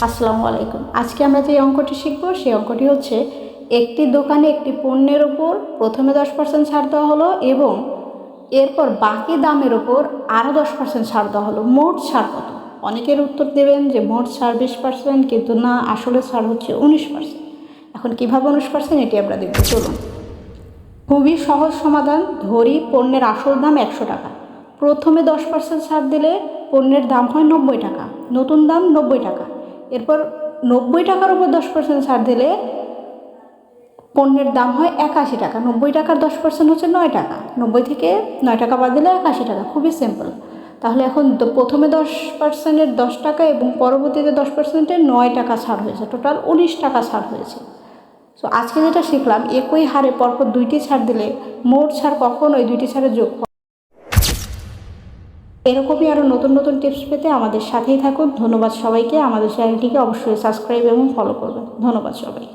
আসসালামু আলাইকুম। আজকে আমরা যে অঙ্কটি শিখব সেই অঙ্কটি হচ্ছে একটি দোকানে একটি পণ্যের উপর প্রথমে 10% ছাড় দেওয়া হলো এবং এরপর বাকি দামের উপর আরও 10% ছাড় দেওয়া হলো। মোট ছাড় কত? অনেকের উত্তর দেবেন যে মোট ছাড় 20%, কিন্তু না, আসলে ছাড় হচ্ছে 19%। এখন কীভাবে 19% এটি আমরা দেখব, চলুন। খুবই সহজ সমাধান। ধরি পণ্যের আসল দাম 100 টাকা। প্রথমে 10% ছাড় দিলে পণ্যের দাম হয় 90 টাকা, নতুন দাম 90 টাকা। এরপর 90 টাকার উপর 10% ছাড় দিলে পণ্যের দাম হয় 81 টাকা। 90 টাকার 10% হচ্ছে 9 টাকা। 90 থেকে 9 টাকা বাদ দিলে 81 টাকা। খুবই সিম্পল। তাহলে এখন প্রথমে 10%-এর 10 টাকা এবং পরবর্তীতে 10%-এর 9 টাকা ছাড় হয়েছে, টোটাল 19 টাকা ছাড় হয়েছে। সো আজকে যেটা শিখলাম, একই হারে পরপর দুইটি ছাড় দিলে মোট ছাড় কখনোই দুইটি ছাড়ের যোগফল। এরকমই আরও নতুন নতুন টিপস পেতে আমাদের সাথেই থাকুন। ধন্যবাদ সবাইকে। আমাদের চ্যানেলটিকে অবশ্যই সাবস্ক্রাইব এবং ফলো করবেন। ধন্যবাদ সবাই।